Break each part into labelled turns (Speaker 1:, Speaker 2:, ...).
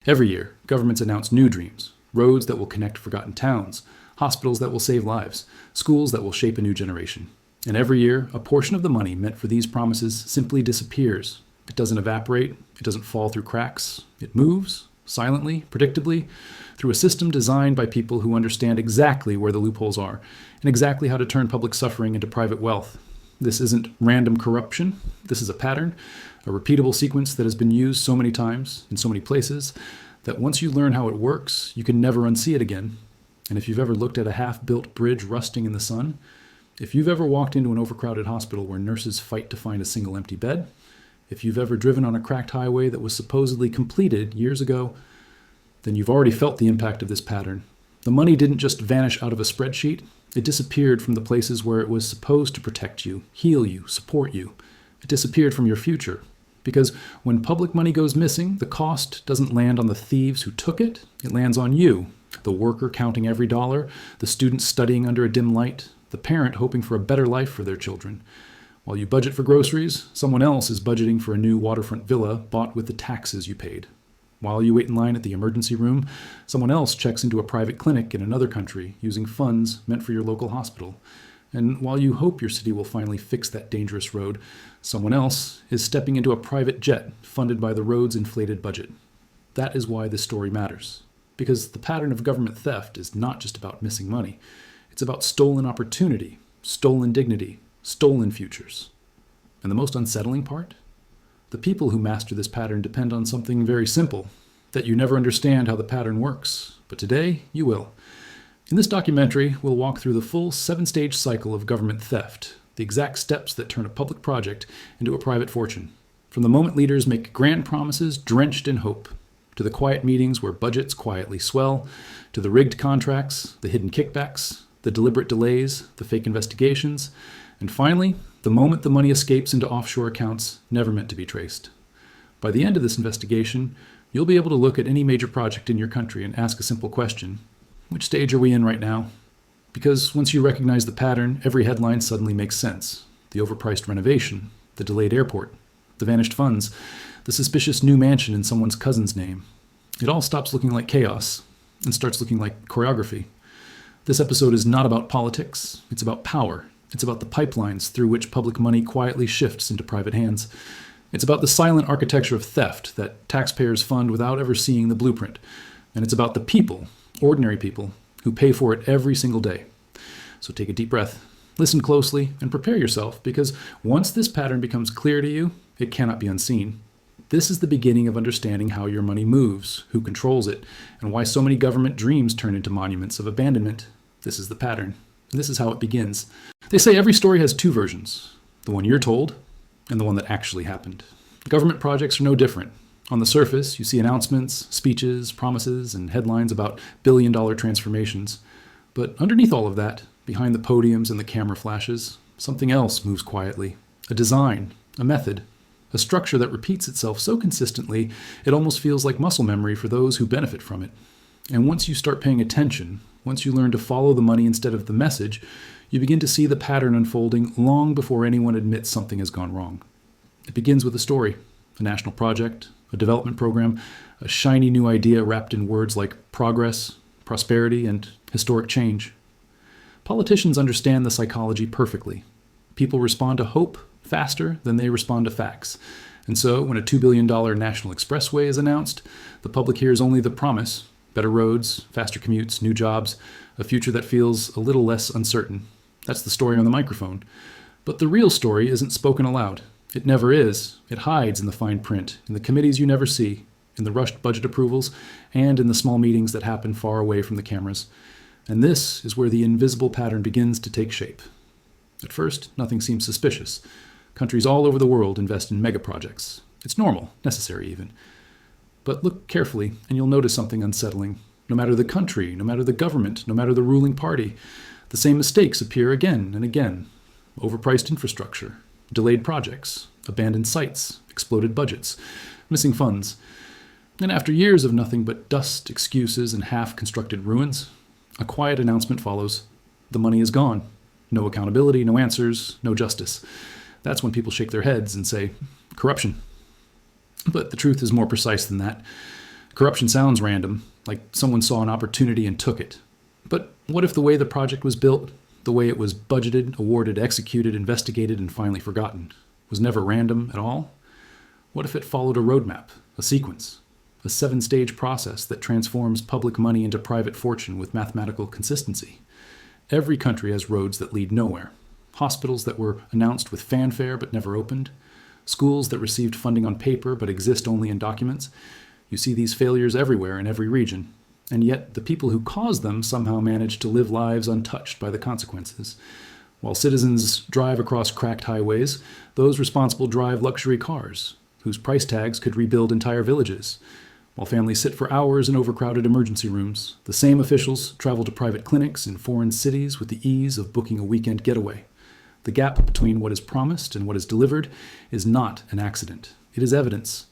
Speaker 1: Every year, governments announce new dreams, roads that will connect forgotten towns, hospitals that will save lives, schools that will shape a new generation. And every year, a portion of the money meant for these promises simply disappears. It doesn't evaporate, it doesn't fall through cracks. It moves, silently, predictably, through a system designed by people who understand exactly where the loopholes are and exactly how to turn public suffering into private wealth. This isn't random corruption. This is a pattern, a repeatable sequence that has been used so many times in so many places that once you learn how it works, you can never unsee it again. And if you've ever looked at a half-built bridge rusting in the sun, if you've ever walked into an overcrowded hospital where nurses fight to find a single empty bed, if you've ever driven on a cracked highway that was supposedly completed years ago, then you've already felt the impact of this pattern. The money didn't just vanish out of a spreadsheet. It disappeared from the places where it was supposed to protect you, heal you, support you. It disappeared from your future. Because when public money goes missing, the cost doesn't land on the thieves who took it. It lands on you, the worker counting every dollar, the student studying under a dim light, the parent hoping for a better life for their children. While you budget for groceries, someone else is budgeting for a new waterfront villa bought with the taxes you paid. While you wait in line at the emergency room, someone else checks into a private clinic in another country using funds meant for your local hospital. And while you hope your city will finally fix that dangerous road, someone else is stepping into a private jet funded by the road's inflated budget. That is why this story matters. Because the pattern of government theft is not just about missing money. It's about stolen opportunity, stolen dignity, stolen futures. And the most unsettling part? The people who master this pattern depend on something very simple, that you never understand how the pattern works. But today, you will. In this documentary, we'll walk through the full 7-stage cycle of government theft, the exact steps that turn a public project into a private fortune. From the moment leaders make grand promises drenched in hope, to the quiet meetings where budgets quietly swell, to the rigged contracts, the hidden kickbacks, the deliberate delays, the fake investigations, and finally, the moment the money escapes into offshore accounts never meant to be traced. By the end of this investigation, you'll be able to look at any major project in your country and ask a simple question. Which stage are we in right now? Because once you recognize the pattern, every headline suddenly makes sense. The overpriced renovation, the delayed airport, the vanished funds, the suspicious new mansion in someone's cousin's name. It all stops looking like chaos and starts looking like choreography. This episode is not about politics, it's about power. It's about the pipelines through which public money quietly shifts into private hands. It's about the silent architecture of theft that taxpayers fund without ever seeing the blueprint. And it's about the people, ordinary people, who pay for it every single day. So take a deep breath, listen closely, and prepare yourself, because once this pattern becomes clear to you, it cannot be unseen. This is the beginning of understanding how your money moves, who controls it, and why so many government dreams turn into monuments of abandonment. This is the pattern. And this is how it begins. They say every story has two versions, the one you're told and the one that actually happened. Government projects are no different. On the surface, you see announcements, speeches, promises, and headlines about billion-dollar transformations. But underneath all of that, behind the podiums and the camera flashes, something else moves quietly. A design, a method, a structure that repeats itself so consistently it almost feels like muscle memory for those who benefit from it. And once you start paying attention, once you learn to follow the money instead of the message, you begin to see the pattern unfolding long before anyone admits something has gone wrong. It begins with a story, a national project, a development program, a shiny new idea wrapped in words like progress, prosperity, and historic change. Politicians understand the psychology perfectly. People respond to hope faster than they respond to facts. And so, when a $2 billion national expressway is announced, the public hears only the promise: better roads, faster commutes, new jobs, a future that feels a little less uncertain. That's the story on the microphone. But the real story isn't spoken aloud. It never is. It hides in the fine print, in the committees you never see, in the rushed budget approvals, and in the small meetings that happen far away from the cameras. And this is where the invisible pattern begins to take shape. At first, nothing seems suspicious. Countries all over the world invest in mega projects. It's normal, necessary even. But look carefully, and you'll notice something unsettling. No matter the country, no matter the government, no matter the ruling party, the same mistakes appear again and again. Overpriced infrastructure, delayed projects, abandoned sites, exploded budgets, missing funds. And after years of nothing but dust, excuses, and half-constructed ruins, a quiet announcement follows. The money is gone. No accountability, no answers, no justice. That's when people shake their heads and say, corruption. But the truth is more precise than that. Corruption sounds random, like someone saw an opportunity and took it. But what if the way the project was built, the way it was budgeted, awarded, executed, investigated, and finally forgotten, was never random at all? What if it followed a roadmap, a sequence, a 7-stage process that transforms public money into private fortune with mathematical consistency? Every country has roads that lead nowhere, hospitals that were announced with fanfare but never opened, schools that received funding on paper but exist only in documents. You see these failures everywhere in every region, and yet the people who caused them somehow manage to live lives untouched by the consequences. While citizens drive across cracked highways, those responsible drive luxury cars, whose price tags could rebuild entire villages. While families sit for hours in overcrowded emergency rooms, the same officials travel to private clinics in foreign cities with the ease of booking a weekend getaway. The gap between what is promised and what is delivered is not an accident. It is evidence.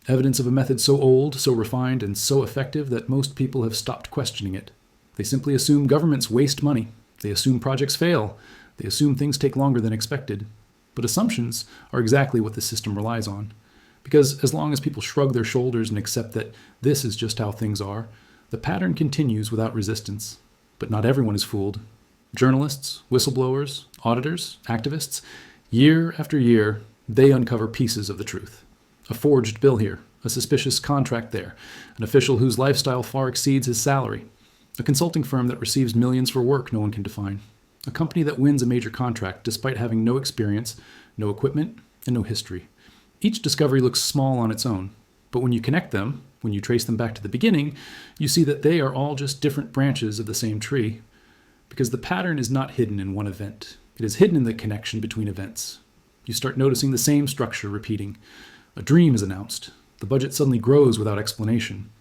Speaker 1: Evidence of a method so old, so refined, and so effective that most people have stopped questioning it. They simply assume governments waste money. They assume projects fail. They assume things take longer than expected. But assumptions are exactly what the system relies on. Because as long as people shrug their shoulders and accept that this is just how things are, the pattern continues without resistance. But not everyone is fooled. Journalists, whistleblowers, auditors, activists, year after year, they uncover pieces of the truth. A forged bill here, a suspicious contract there, an official whose lifestyle far exceeds his salary, a consulting firm that receives millions for work no one can define, a company that wins a major contract despite having no experience, no equipment, and no history. Each discovery looks small on its own, but when you connect them, when you trace them back to the beginning, you see that they are all just different branches of the same tree. Because the pattern is not hidden in one event. It is hidden in the connection between events. You start noticing the same structure repeating. A dream is announced. The budget suddenly grows without explanation.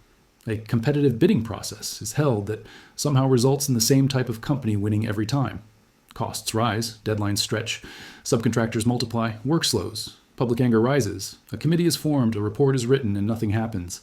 Speaker 1: A competitive bidding process is held that somehow results in the same type of company winning every time. Costs rise, deadlines stretch, subcontractors multiply, work slows, public anger rises, a committee is formed, a report is written, and nothing happens.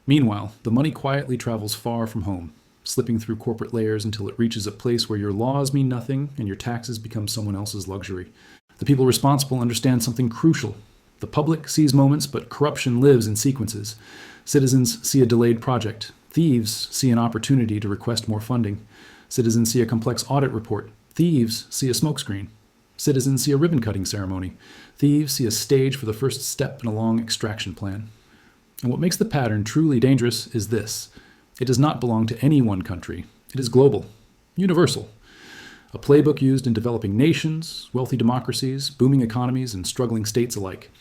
Speaker 1: Meanwhile, the money quietly travels far from home, slipping through corporate layers until it reaches a place where your laws mean nothing and your taxes become someone else's luxury. The people responsible understand something crucial. The public sees moments, but corruption lives in sequences. Citizens see a delayed project. Thieves see an opportunity to request more funding. Citizens see a complex audit report. Thieves see a smokescreen. Citizens see a ribbon-cutting ceremony. Thieves see a stage for the first step in a long extraction plan. And what makes the pattern truly dangerous is this. It does not belong to any one country. It is global, universal. A playbook used in developing nations, wealthy democracies, booming economies, and struggling states alike.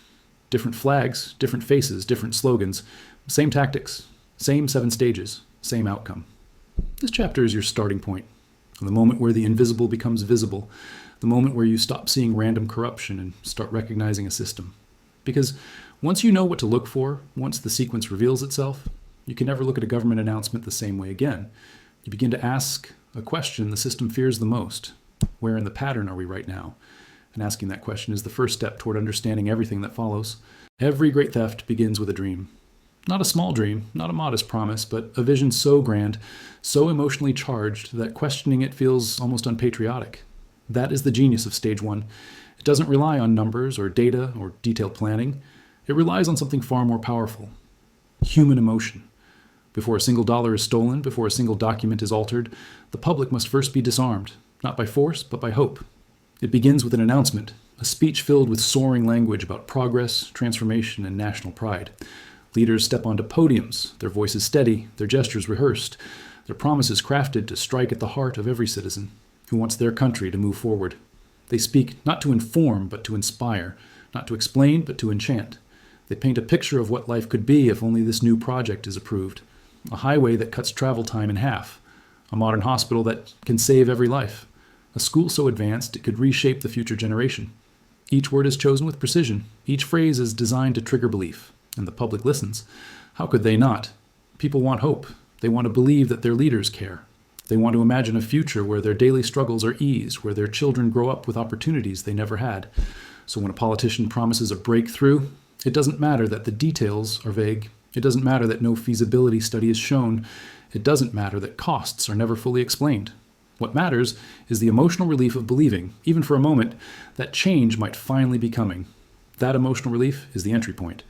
Speaker 1: Different flags, different faces, different slogans, same tactics, same 7 stages, same outcome. This chapter is your starting point, the moment where the invisible becomes visible, the moment where you stop seeing random corruption and start recognizing a system. Because once you know what to look for, once the sequence reveals itself, you can never look at a government announcement the same way again. You begin to ask a question the system fears the most. Where in the pattern are we right now? And asking that question is the first step toward understanding everything that follows. Every great theft begins with a dream. Not a small dream, not a modest promise, but a vision so grand, so emotionally charged that questioning it feels almost unpatriotic. That is the genius of stage 1. It doesn't rely on numbers or data or detailed planning. It relies on something far more powerful. Human emotion. Before a single dollar is stolen, before a single document is altered, the public must first be disarmed, not by force, but by hope. It begins with an announcement, a speech filled with soaring language about progress, transformation, and national pride. Leaders step onto podiums, their voices steady, their gestures rehearsed, their promises crafted to strike at the heart of every citizen who wants their country to move forward. They speak not to inform, but to inspire, not to explain, but to enchant. They paint a picture of what life could be if only this new project is approved. A highway that cuts travel time in half. A modern hospital that can save every life. A school so advanced it could reshape the future generation. Each word is chosen with precision. Each phrase is designed to trigger belief. And the public listens. How could they not? People want hope. They want to believe that their leaders care. They want to imagine a future where their daily struggles are eased, where their children grow up with opportunities they never had. So when a politician promises a breakthrough, it doesn't matter that the details are vague. It doesn't matter that no feasibility study is shown. It doesn't matter that costs are never fully explained. What matters is the emotional relief of believing, even for a moment, that change might finally be coming. That emotional relief is the entry point.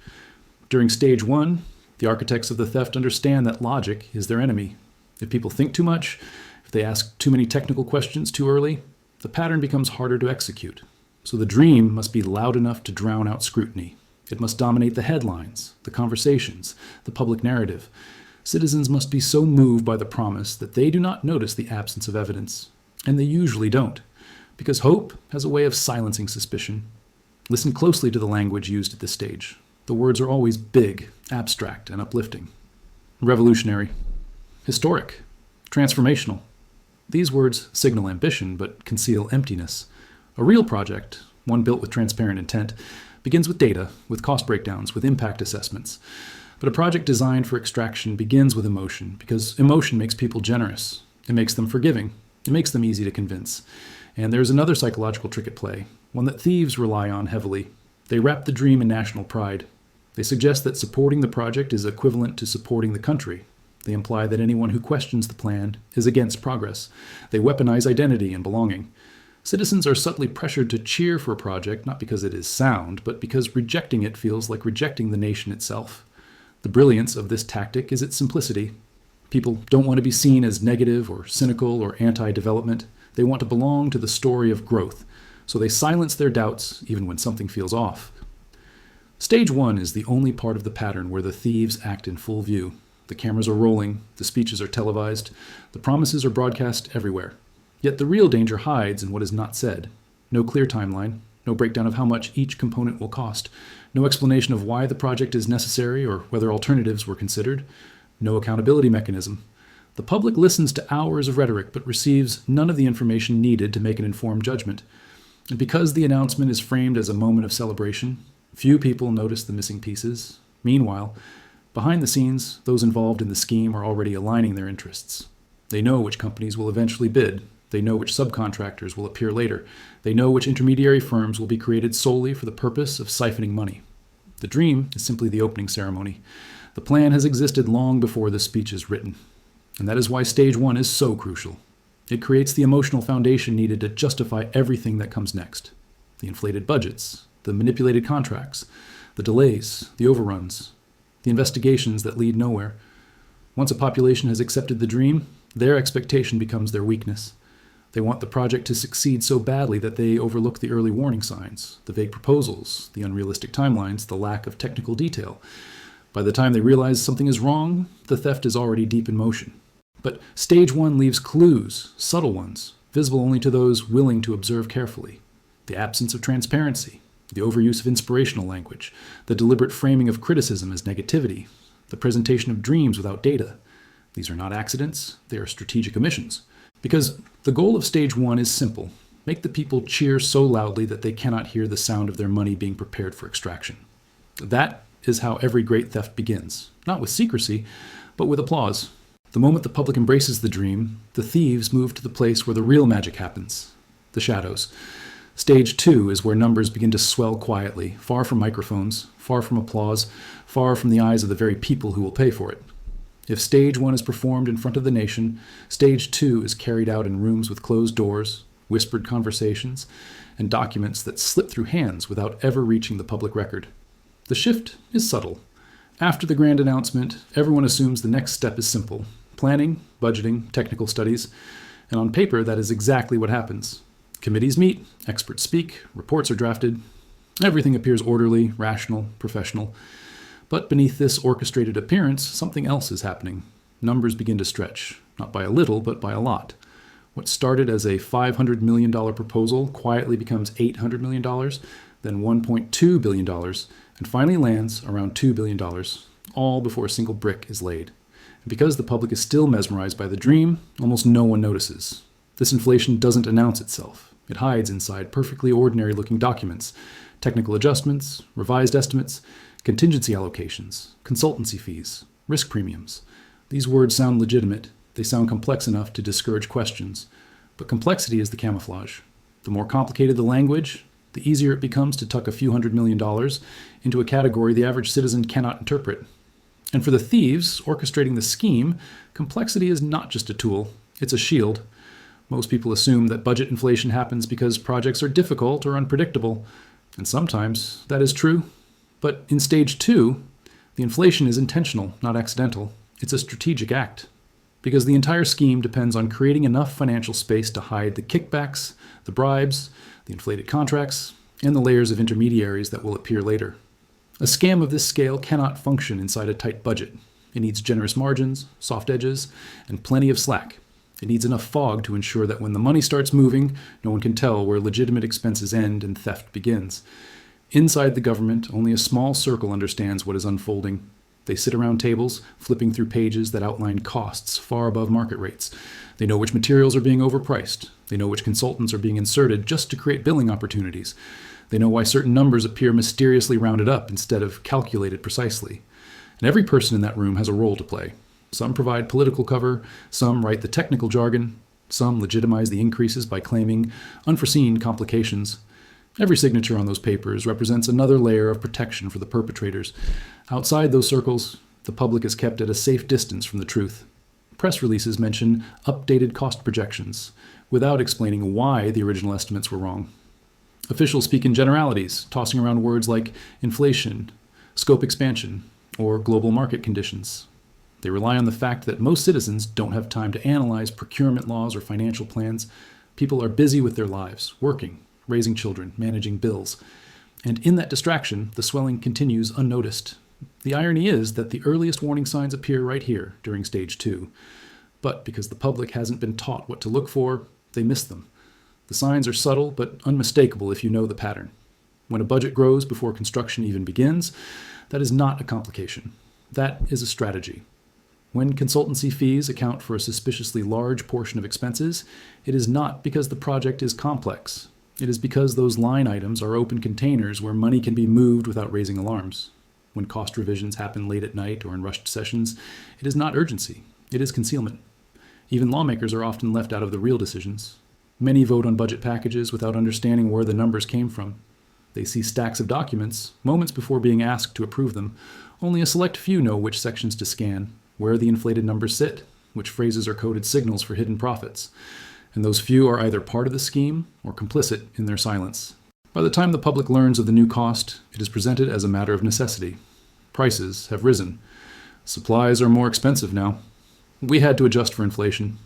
Speaker 1: During stage 1, The architects of the theft understand that logic is their enemy. If people think too much, if they ask too many technical questions too early, the pattern becomes harder to execute. So the dream must be loud enough to drown out scrutiny. It must dominate the headlines, the conversations, the public narrative. Citizens must be so moved by the promise that they do not notice the absence of evidence. And they usually don't, because hope has a way of silencing suspicion. Listen closely to the language used at this stage. The words are always big, abstract, and uplifting. Revolutionary, historic, transformational. These words signal ambition, but conceal emptiness. A real project, one built with transparent intent, begins with data, with cost breakdowns, with impact assessments. But a project designed for extraction begins with emotion, because emotion makes people generous. It makes them forgiving. It makes them easy to convince. And there's another psychological trick at play, one that thieves rely on heavily. They wrap the dream in national pride. They suggest that supporting the project is equivalent to supporting the country. They imply that anyone who questions the plan is against progress. They weaponize identity and belonging. Citizens are subtly pressured to cheer for a project not because it is sound, but because rejecting it feels like rejecting the nation itself. The brilliance of this tactic is its simplicity. People don't want to be seen as negative or cynical or anti-development. They want to belong to the story of growth, so they silence their doubts even when something feels off. Stage 1 is the only part of the pattern where the thieves act in full view. The cameras are rolling, the speeches are televised, the promises are broadcast everywhere. Yet the real danger hides in what is not said. No clear timeline, no breakdown of how much each component will cost, no explanation of why the project is necessary or whether alternatives were considered, no accountability mechanism. The public listens to hours of rhetoric but receives none of the information needed to make an informed judgment. And because the announcement is framed as a moment of celebration, few people notice the missing pieces. Meanwhile, behind the scenes, those involved in the scheme are already aligning their interests. They know which companies will eventually bid. They know which subcontractors will appear later. They know which intermediary firms will be created solely for the purpose of siphoning money. The dream is simply the opening ceremony. The plan has existed long before the speech is written. And that is why stage 1 is so crucial. It creates the emotional foundation needed to justify everything that comes next. The inflated budgets, the manipulated contracts, the delays, the overruns, the investigations that lead nowhere. Once a population has accepted the dream, their expectation becomes their weakness. They want the project to succeed so badly that they overlook the early warning signs, the vague proposals, the unrealistic timelines, the lack of technical detail. By the time they realize something is wrong, the theft is already deep in motion. But stage 1 leaves clues, subtle ones, visible only to those willing to observe carefully. The absence of transparency, the overuse of inspirational language, the deliberate framing of criticism as negativity, the presentation of dreams without data. These are not accidents, they are strategic omissions. Because the goal of stage 1 is simple: make the people cheer so loudly that they cannot hear the sound of their money being prepared for extraction. That is how every great theft begins, not with secrecy, but with applause. The moment the public embraces the dream, the thieves move to the place where the real magic happens, the shadows. Stage 2 is where numbers begin to swell quietly, far from microphones, far from applause, far from the eyes of the very people who will pay for it. If stage 1 is performed in front of the nation, stage 2 is carried out in rooms with closed doors, whispered conversations, and documents that slip through hands without ever reaching the public record. The shift is subtle. After the grand announcement, everyone assumes the next step is simple: planning, budgeting, technical studies, and on paper that is exactly what happens. Committees meet, experts speak, reports are drafted. Everything appears orderly, rational, professional. But beneath this orchestrated appearance, something else is happening. Numbers begin to stretch, not by a little, but by a lot. What started as a $500 million proposal quietly becomes $800 million, then $1.2 billion, and finally lands around $2 billion, all before a single brick is laid. And because the public is still mesmerized by the dream, almost no one notices. This inflation doesn't announce itself. It hides inside perfectly ordinary-looking documents, technical adjustments, revised estimates, contingency allocations, consultancy fees, risk premiums. These words sound legitimate. They sound complex enough to discourage questions. But complexity is the camouflage. The more complicated the language, the easier it becomes to tuck a few $100 million into a category the average citizen cannot interpret. And for the thieves orchestrating the scheme, complexity is not just a tool, it's a shield. Most people assume that budget inflation happens because projects are difficult or unpredictable, and sometimes that is true. But in stage 2, The inflation is intentional, not accidental. It's a strategic act, because the entire scheme depends on creating enough financial space to hide the kickbacks, the bribes, the inflated contracts, and the layers of intermediaries that will appear later. A scam of this scale cannot function inside a tight budget. It needs generous margins, soft edges, and plenty of slack. It needs enough fog to ensure that when the money starts moving, no one can tell where legitimate expenses end and theft begins. Inside the government, only a small circle understands what is unfolding. They sit around tables, flipping through pages that outline costs far above market rates. They know which materials are being overpriced. They know which consultants are being inserted just to create billing opportunities. They know why certain numbers appear mysteriously rounded up instead of calculated precisely. And every person in that room has a role to play. Some provide political cover, some write the technical jargon, some legitimize the increases by claiming unforeseen complications. Every signature on those papers represents another layer of protection for the perpetrators. Outside those circles, the public is kept at a safe distance from the truth. Press releases mention updated cost projections, without explaining why the original estimates were wrong. Officials speak in generalities, tossing around words like inflation, scope expansion, or global market conditions. They rely on the fact that most citizens don't have time to analyze procurement laws or financial plans. People are busy with their lives, working, raising children, managing bills. And in that distraction, the swelling continues unnoticed. The irony is that the earliest warning signs appear right here during stage 2. But because the public hasn't been taught what to look for, they miss them. The signs are subtle but unmistakable if you know the pattern. When a budget grows before construction even begins, that is not a complication. That is a strategy. When consultancy fees account for a suspiciously large portion of expenses, it is not because the project is complex. It is because those line items are open containers where money can be moved without raising alarms. When cost revisions happen late at night or in rushed sessions, it is not urgency. It is concealment. Even lawmakers are often left out of the real decisions. Many vote on budget packages without understanding where the numbers came from. They see stacks of documents, moments before being asked to approve them. Only a select few know which sections to scan, where the inflated numbers sit, which phrases are coded signals for hidden profits. And those few are either part of the scheme or complicit in their silence. By the time the public learns of the new cost, it is presented as a matter of necessity. Prices have risen. Supplies are more expensive now. We had to adjust for inflation.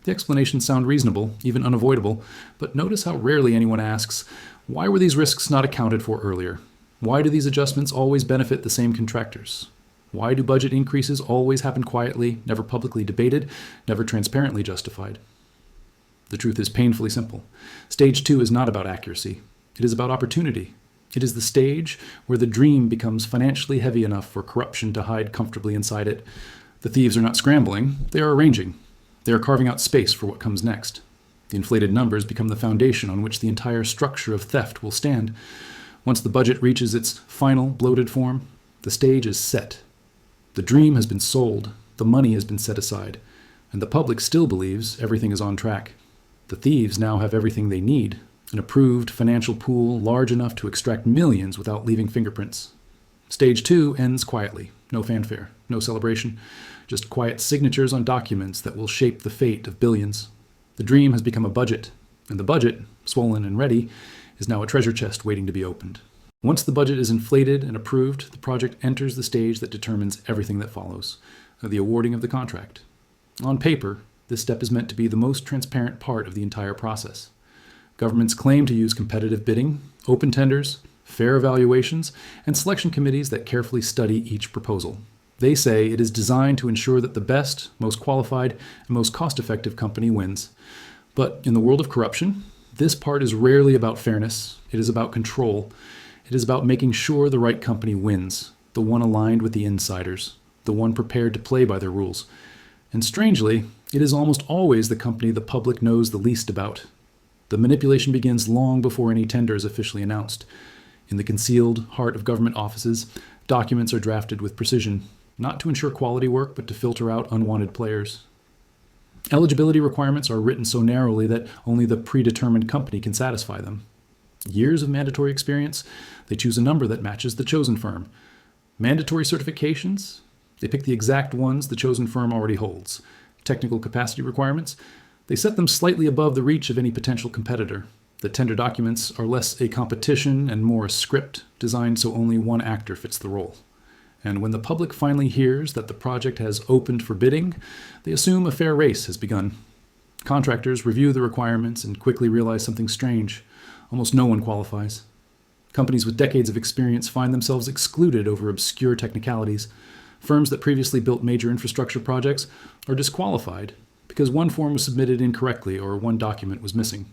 Speaker 1: The explanations sound reasonable, even unavoidable, but notice how rarely anyone asks, why were these risks not accounted for earlier? Why do these adjustments always benefit the same contractors? Why do budget increases always happen quietly, never publicly debated, never transparently justified? The truth is painfully simple. Stage 2 is not about accuracy. It is about opportunity. It is the stage where the dream becomes financially heavy enough for corruption to hide comfortably inside it. The thieves are not scrambling, they are arranging. They are carving out space for what comes next. The inflated numbers become the foundation on which the entire structure of theft will stand. Once the budget reaches its final bloated form, the stage is set. The dream has been sold, the money has been set aside, and the public still believes everything is on track. The thieves now have everything they need, an approved financial pool large enough to extract millions without leaving fingerprints. Stage 2 ends quietly, no fanfare, no celebration, just quiet signatures on documents that will shape the fate of billions. The dream has become a budget, and the budget, swollen and ready, is now a treasure chest waiting to be opened. Once the budget is inflated and approved, the project enters the stage that determines everything that follows, the awarding of the contract. On paper, this step is meant to be the most transparent part of the entire process. Governments claim to use competitive bidding, open tenders, fair evaluations, and selection committees that carefully study each proposal. They say it is designed to ensure that the best, most qualified, and most cost-effective company wins. But in the world of corruption, this part is rarely about fairness. It is about control. It is about making sure the right company wins, the one aligned with the insiders, the one prepared to play by their rules. And strangely, it is almost always the company the public knows the least about. The manipulation begins long before any tender is officially announced. In the concealed heart of government offices, documents are drafted with precision, not to ensure quality work, but to filter out unwanted players. Eligibility requirements are written so narrowly that only the predetermined company can satisfy them. Years of mandatory experience, they choose a number that matches the chosen firm. Mandatory certifications, they pick the exact ones the chosen firm already holds. Technical capacity requirements, they set them slightly above the reach of any potential competitor. The tender documents are less a competition and more a script designed so only one actor fits the role. And when the public finally hears that the project has opened for bidding, they assume a fair race has begun. Contractors review the requirements and quickly realize something strange. Almost no one qualifies. Companies with decades of experience find themselves excluded over obscure technicalities. Firms that previously built major infrastructure projects are disqualified because one form was submitted incorrectly or one document was missing.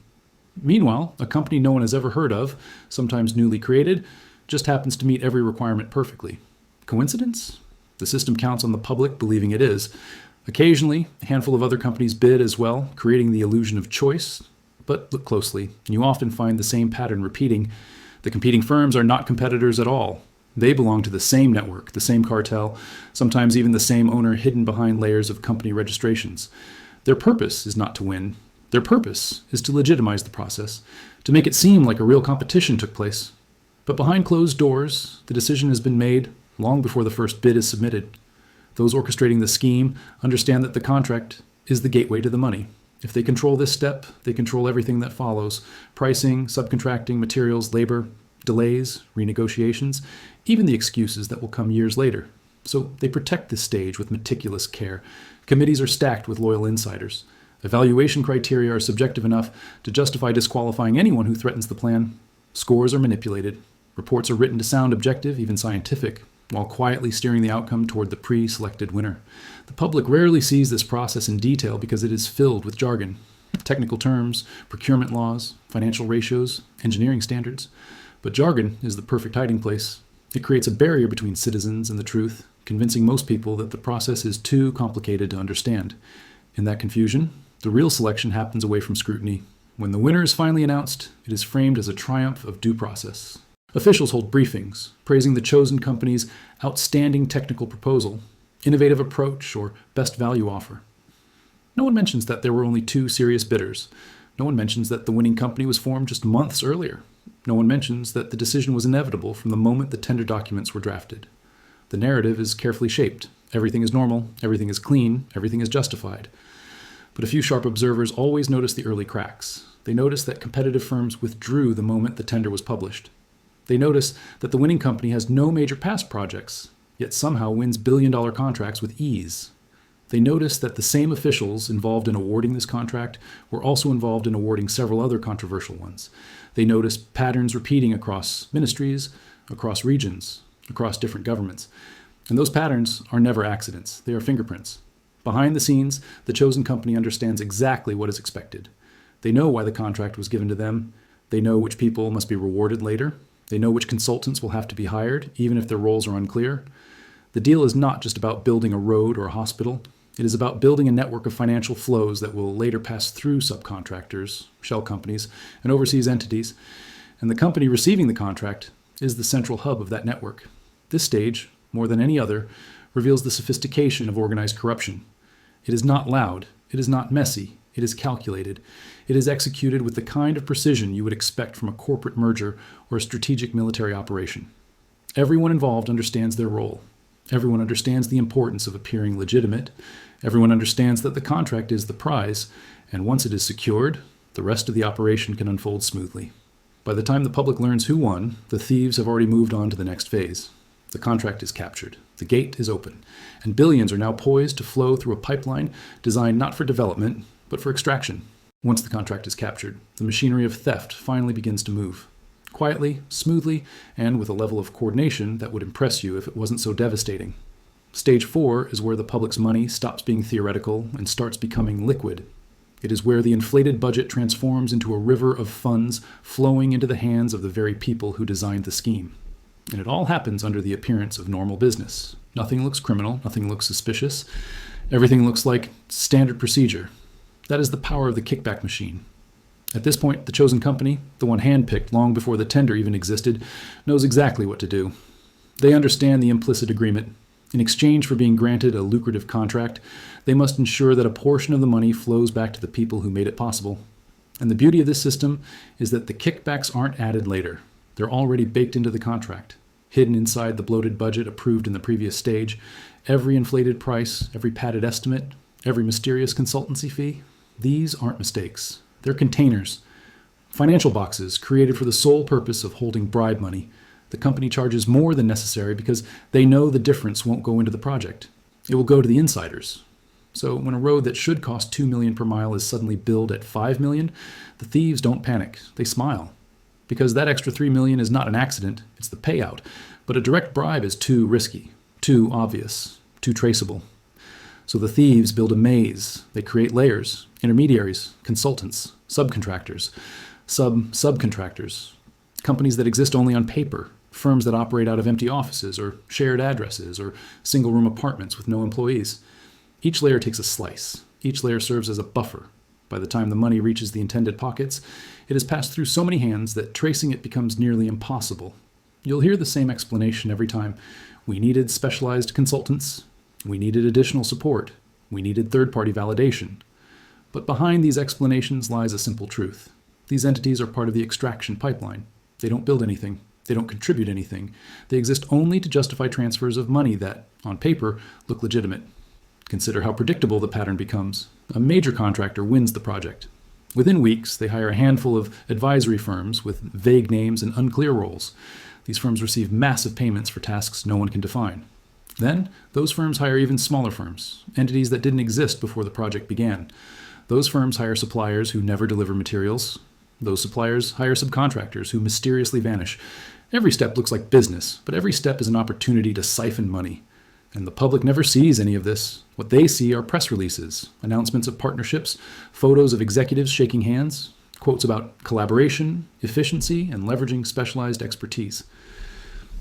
Speaker 1: Meanwhile, a company no one has ever heard of, sometimes newly created, just happens to meet every requirement perfectly. Coincidence? The system counts on the public believing it is. Occasionally, a handful of other companies bid as well, creating the illusion of choice. But look closely, and you often find the same pattern repeating. The competing firms are not competitors at all. They belong to the same network, the same cartel, sometimes even the same owner hidden behind layers of company registrations. Their purpose is not to win. Their purpose is to legitimize the process, to make it seem like a real competition took place. But behind closed doors, the decision has been made long before the first bid is submitted. Those orchestrating the scheme understand that the contract is the gateway to the money. If they control this step, they control everything that follows: pricing, subcontracting, materials, labor, delays, renegotiations, even the excuses that will come years later. So they protect this stage with meticulous care. Committees are stacked with loyal insiders. Evaluation criteria are subjective enough to justify disqualifying anyone who threatens the plan. Scores are manipulated. Reports are written to sound objective, even scientific, while quietly steering the outcome toward the pre-selected winner. The public rarely sees this process in detail because it is filled with jargon, technical terms, procurement laws, financial ratios, engineering standards. But jargon is the perfect hiding place. It creates a barrier between citizens and the truth, convincing most people that the process is too complicated to understand. In that confusion, the real selection happens away from scrutiny. When the winner is finally announced, it is framed as a triumph of due process. Officials hold briefings, praising the chosen company's outstanding technical proposal, innovative approach, or best value offer. No one mentions that there were only 2 serious bidders. No one mentions that the winning company was formed just months earlier. No one mentions that the decision was inevitable from the moment the tender documents were drafted. The narrative is carefully shaped. Everything is normal, everything is clean, everything is justified. But a few sharp observers always notice the early cracks. They notice that competitive firms withdrew the moment the tender was published. They notice that the winning company has no major past projects, yet somehow wins billion-dollar contracts with ease. They notice that the same officials involved in awarding this contract were also involved in awarding several other controversial ones. They notice patterns repeating across ministries, across regions, across different governments. And those patterns are never accidents. They are fingerprints. Behind the scenes, the chosen company understands exactly what is expected. They know why the contract was given to them. They know which people must be rewarded later. They know which consultants will have to be hired, even if their roles are unclear. The deal is not just about building a road or a hospital. It is about building a network of financial flows that will later pass through subcontractors, shell companies, and overseas entities. And the company receiving the contract is the central hub of that network. This stage, more than any other, reveals the sophistication of organized corruption. It is not loud. It is not messy. It is calculated. It is executed with the kind of precision you would expect from a corporate merger or a strategic military operation. Everyone involved understands their role. Everyone understands the importance of appearing legitimate. Everyone understands that the contract is the prize, and once it is secured, the rest of the operation can unfold smoothly. By the time the public learns who won, the thieves have already moved on to the next phase. The contract is captured. The gate is open, and billions are now poised to flow through a pipeline designed not for development, but for extraction. Once the contract is captured, the machinery of theft finally begins to move. Quietly, smoothly, and with a level of coordination that would impress you if it wasn't so devastating. Stage 4 is where the public's money stops being theoretical and starts becoming liquid. It is where the inflated budget transforms into a river of funds flowing into the hands of the very people who designed the scheme. And it all happens under the appearance of normal business. Nothing looks criminal, nothing looks suspicious. Everything looks like standard procedure. That is the power of the kickback machine. At this point, the chosen company, the one handpicked long before the tender even existed, knows exactly what to do. They understand the implicit agreement. In exchange for being granted a lucrative contract, they must ensure that a portion of the money flows back to the people who made it possible. And the beauty of this system is that the kickbacks aren't added later. They're already baked into the contract, hidden inside the bloated budget approved in the previous stage. Every inflated price, every padded estimate, every mysterious consultancy fee, these aren't mistakes. They're containers, financial boxes created for the sole purpose of holding bribe money, The company charges more than necessary because they know the difference won't go into the project. It will go to the insiders. So when a road that should cost $2 million per mile is suddenly billed at $5 million, the thieves don't panic. They smile. Because that extra $3 million is not an accident, it's the payout. But a direct bribe is too risky, too obvious, too traceable. So the thieves build a maze. They create layers, intermediaries, consultants, subcontractors, subcontractors, companies that exist only on paper, firms that operate out of empty offices or shared addresses or single-room apartments with no employees. Each layer takes a slice. Each layer serves as a buffer. By the time the money reaches the intended pockets, it has passed through so many hands that tracing it becomes nearly impossible. You'll hear the same explanation every time. We needed specialized consultants. We needed additional support. We needed third-party validation. But behind these explanations lies a simple truth. These entities are part of the extraction pipeline. They don't build anything. They don't contribute anything. They exist only to justify transfers of money that, on paper, look legitimate. Consider how predictable the pattern becomes. A major contractor wins the project. Within weeks, they hire a handful of advisory firms with vague names and unclear roles. These firms receive massive payments for tasks no one can define. Then, those firms hire even smaller firms, entities that didn't exist before the project began. Those firms hire suppliers who never deliver materials. Those suppliers hire subcontractors who mysteriously vanish. Every step looks like business, but every step is an opportunity to siphon money. And the public never sees any of this. What they see are press releases, announcements of partnerships, photos of executives shaking hands, quotes about collaboration, efficiency, and leveraging specialized expertise.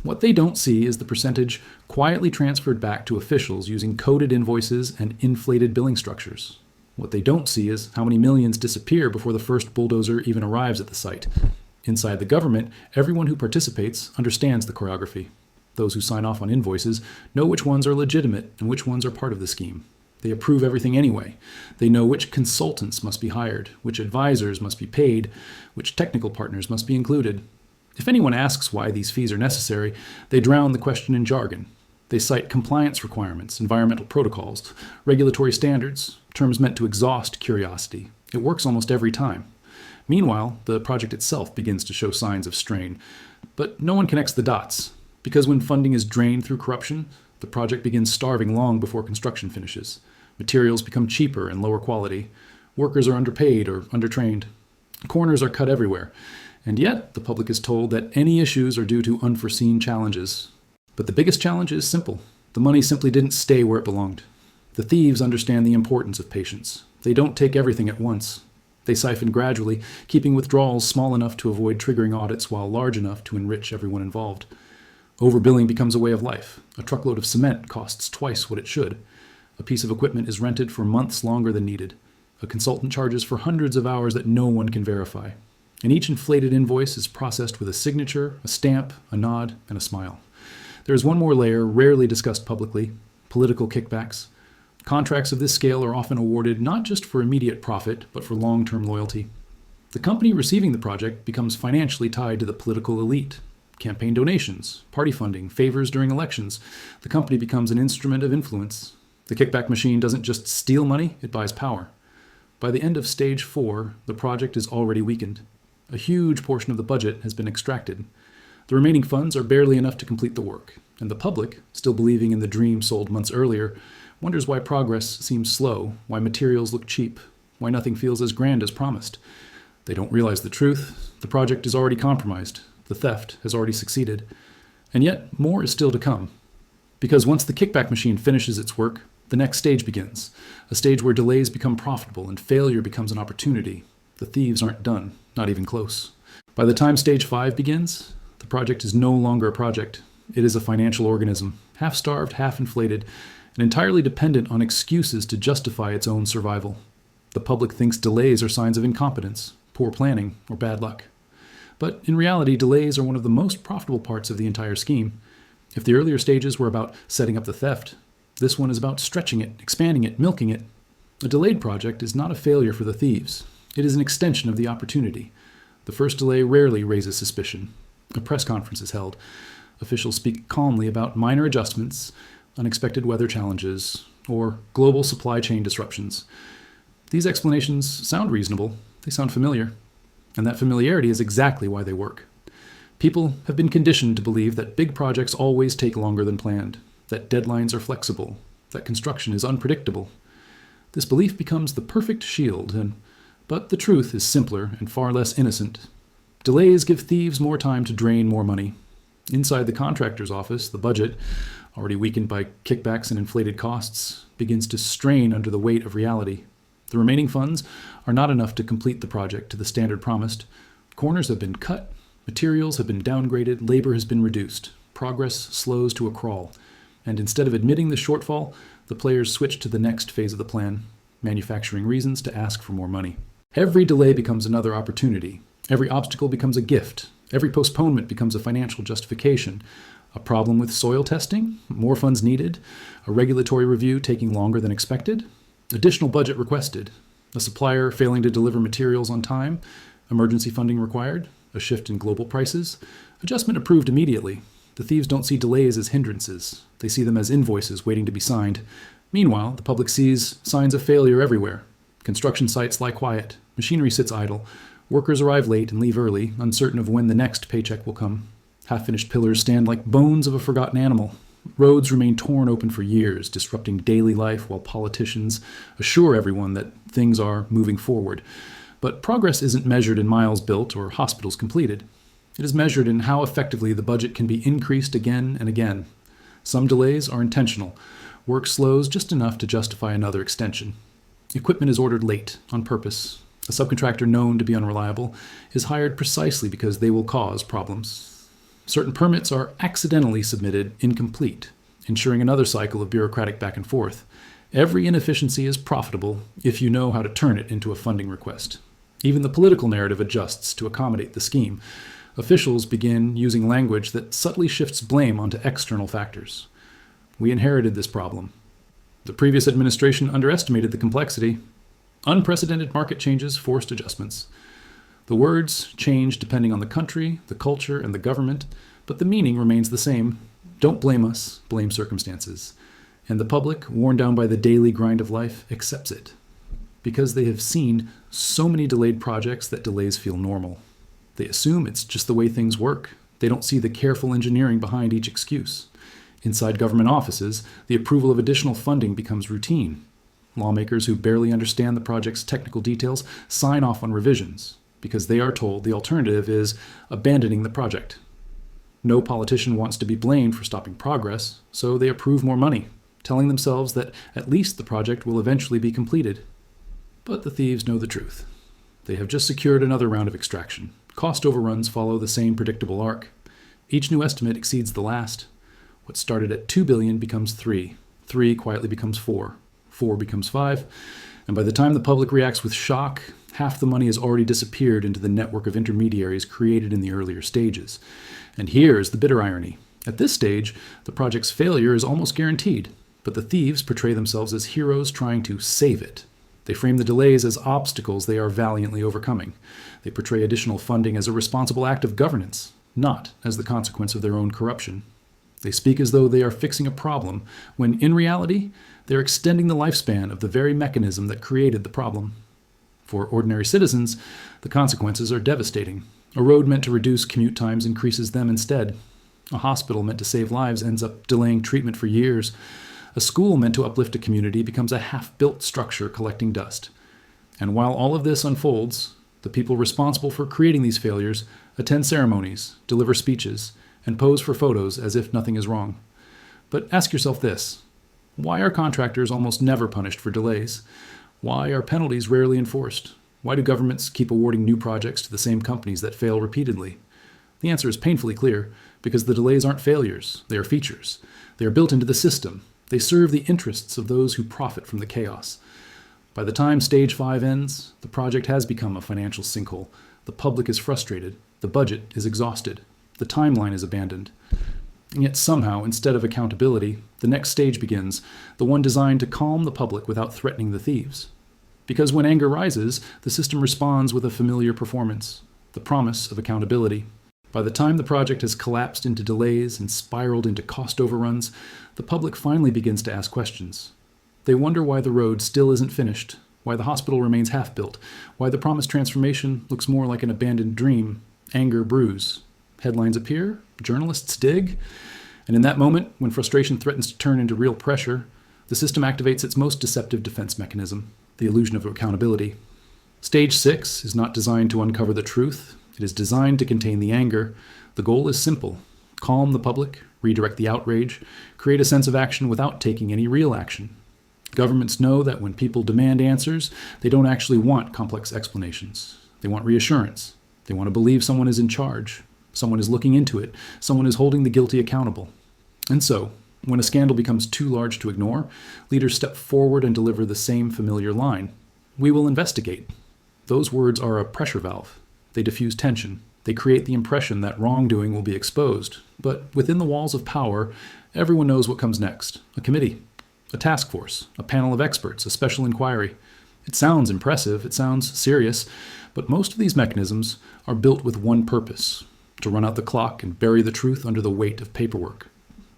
Speaker 1: What they don't see is the percentage quietly transferred back to officials using coded invoices and inflated billing structures. What they don't see is how many millions disappear before the first bulldozer even arrives at the site. Inside the government, everyone who participates understands the choreography. Those who sign off on invoices know which ones are legitimate and which ones are part of the scheme. They approve everything anyway. They know which consultants must be hired, which advisors must be paid, which technical partners must be included. If anyone asks why these fees are necessary, they drown the question in jargon. They cite compliance requirements, environmental protocols, regulatory standards, terms meant to exhaust curiosity. It works almost every time. Meanwhile, the project itself begins to show signs of strain. But no one connects the dots, because when funding is drained through corruption, the project begins starving long before construction finishes. Materials become cheaper and lower quality. Workers are underpaid or undertrained. Corners are cut everywhere. And yet, the public is told that any issues are due to unforeseen challenges. But the biggest challenge is simple. The money simply didn't stay where it belonged. The thieves understand the importance of patience. They don't take everything at once. They siphon gradually, keeping withdrawals small enough to avoid triggering audits while large enough to enrich everyone involved. Overbilling becomes a way of life. A truckload of cement costs twice what it should. A piece of equipment is rented for months longer than needed. A consultant charges for hundreds of hours that no one can verify. And each inflated invoice is processed with a signature, a stamp, a nod, and a smile. There is one more layer rarely discussed publicly: political kickbacks. Contracts of this scale are often awarded not just for immediate profit, but for long-term loyalty. The company receiving the project becomes financially tied to the political elite. Campaign donations, party funding, favors during elections. The company becomes an instrument of influence. The kickback machine doesn't just steal money, it buys power. By the end of stage 4, the project is already weakened. A huge portion of the budget has been extracted. The remaining funds are barely enough to complete the work, and the public, still believing in the dream sold months earlier, wonders why progress seems slow, why materials look cheap, why nothing feels as grand as promised. They don't realize the truth. The project is already compromised. The theft has already succeeded. And yet, more is still to come. Because once the kickback machine finishes its work, the next stage begins, a stage where delays become profitable and failure becomes an opportunity. The thieves aren't done, not even close. By the time stage 5 begins, the project is no longer a project. It is a financial organism, half-starved, half-inflated, and entirely dependent on excuses to justify its own survival. The public thinks delays are signs of incompetence, poor planning, or bad luck. But in reality, delays are one of the most profitable parts of the entire scheme. If the earlier stages were about setting up the theft, this one is about stretching it, expanding it, milking it. A delayed project is not a failure for the thieves. It is an extension of the opportunity. The first delay rarely raises suspicion. A press conference is held. Officials speak calmly about minor adjustments, unexpected weather challenges, or global supply chain disruptions. These explanations sound reasonable. They sound familiar. And that familiarity is exactly why they work. People have been conditioned to believe that big projects always take longer than planned, that deadlines are flexible, that construction is unpredictable. This belief becomes the perfect shield, but the truth is simpler and far less innocent. Delays give thieves more time to drain more money. Inside the contractor's office, the budget, already weakened by kickbacks and inflated costs, begins to strain under the weight of reality. The remaining funds are not enough to complete the project to the standard promised. Corners have been cut, materials have been downgraded, labor has been reduced. Progress slows to a crawl. And instead of admitting the shortfall, the players switch to the next phase of the plan, manufacturing reasons to ask for more money. Every delay becomes another opportunity. Every obstacle becomes a gift. Every postponement becomes a financial justification. A problem with soil testing? More funds needed? A regulatory review taking longer than expected? Additional budget requested? A supplier failing to deliver materials on time? Emergency funding required? A shift in global prices? Adjustment approved immediately. The thieves don't see delays as hindrances. They see them as invoices waiting to be signed. Meanwhile, the public sees signs of failure everywhere. Construction sites lie quiet. Machinery sits idle. Workers arrive late and leave early, uncertain of when the next paycheck will come. Half-finished pillars stand like bones of a forgotten animal. Roads remain torn open for years, disrupting daily life while politicians assure everyone that things are moving forward. But progress isn't measured in miles built or hospitals completed. It is measured in how effectively the budget can be increased again and again. Some delays are intentional. Work slows just enough to justify another extension. Equipment is ordered late, on purpose. A subcontractor known to be unreliable is hired precisely because they will cause problems. Certain permits are accidentally submitted incomplete, ensuring another cycle of bureaucratic back and forth. Every inefficiency is profitable if you know how to turn it into a funding request. Even the political narrative adjusts to accommodate the scheme. Officials begin using language that subtly shifts blame onto external factors. We inherited this problem. The previous administration underestimated the complexity. Unprecedented market changes forced adjustments. The words change depending on the country, the culture, and the government, but the meaning remains the same. Don't blame us, blame circumstances. And the public, worn down by the daily grind of life, accepts it. Because they have seen so many delayed projects that delays feel normal. They assume it's just the way things work. They don't see the careful engineering behind each excuse. Inside government offices, the approval of additional funding becomes routine. Lawmakers who barely understand the project's technical details sign off on revisions because they are told the alternative is abandoning the project. No politician wants to be blamed for stopping progress, so they approve more money, telling themselves that at least the project will eventually be completed. But the thieves know the truth. They have just secured another round of extraction. Cost overruns follow the same predictable arc. Each new estimate exceeds the last. What started at $2 billion becomes 3. 3 quietly becomes 4. 4 becomes 5, and by the time the public reacts with shock, half the money has already disappeared into the network of intermediaries created in the earlier stages. And here is the bitter irony. At this stage, the project's failure is almost guaranteed, but the thieves portray themselves as heroes trying to save it. They frame the delays as obstacles they are valiantly overcoming. They portray additional funding as a responsible act of governance, not as the consequence of their own corruption. They speak as though they are fixing a problem, when in reality, they're extending the lifespan of the very mechanism that created the problem. For ordinary citizens, the consequences are devastating. A road meant to reduce commute times increases them instead. A hospital meant to save lives ends up delaying treatment for years. A school meant to uplift a community becomes a half-built structure collecting dust. And while all of this unfolds, the people responsible for creating these failures attend ceremonies, deliver speeches, and pose for photos as if nothing is wrong. But ask yourself this. Why are contractors almost never punished for delays? Why are penalties rarely enforced? Why do governments keep awarding new projects to the same companies that fail repeatedly? The answer is painfully clear, because the delays aren't failures, they are features. They are built into the system. They serve the interests of those who profit from the chaos. By the time Stage 5 ends, the project has become a financial sinkhole. The public is frustrated. The budget is exhausted. The timeline is abandoned. And yet somehow, instead of accountability, the next stage begins, the one designed to calm the public without threatening the thieves. Because when anger rises, the system responds with a familiar performance, the promise of accountability. By the time the project has collapsed into delays and spiraled into cost overruns, the public finally begins to ask questions. They wonder why the road still isn't finished, why the hospital remains half-built, why the promised transformation looks more like an abandoned dream. Anger brews. Headlines appear, journalists dig, and in that moment, when frustration threatens to turn into real pressure, the system activates its most deceptive defense mechanism, the illusion of accountability. Stage 6 is not designed to uncover the truth. It is designed to contain the anger. The goal is simple: calm the public, redirect the outrage, create a sense of action without taking any real action. Governments know that when people demand answers, they don't actually want complex explanations. They want reassurance. They want to believe someone is in charge, someone is looking into it, someone is holding the guilty accountable. And so, when a scandal becomes too large to ignore, leaders step forward and deliver the same familiar line: "We will investigate." Those words are a pressure valve. They diffuse tension. They create the impression that wrongdoing will be exposed. But within the walls of power, everyone knows what comes next: a committee, a task force, a panel of experts, a special inquiry. It sounds impressive, it sounds serious, but most of these mechanisms are built with one purpose: to run out the clock and bury the truth under the weight of paperwork.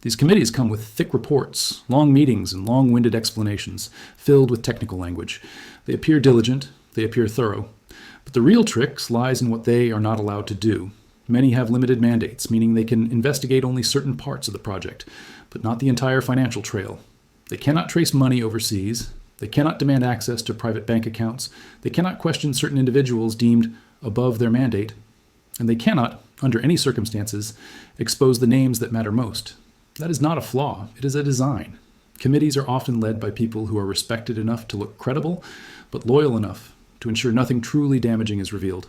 Speaker 1: These committees come with thick reports, long meetings, and long-winded explanations, filled with technical language. They appear diligent, they appear thorough. But the real trick lies in what they are not allowed to do. Many have limited mandates, meaning they can investigate only certain parts of the project, but not the entire financial trail. They cannot trace money overseas. They cannot demand access to private bank accounts. They cannot question certain individuals deemed above their mandate. And they cannot, under any circumstances, expose the names that matter most. That is not a flaw, it is a design. Committees are often led by people who are respected enough to look credible, but loyal enough to ensure nothing truly damaging is revealed.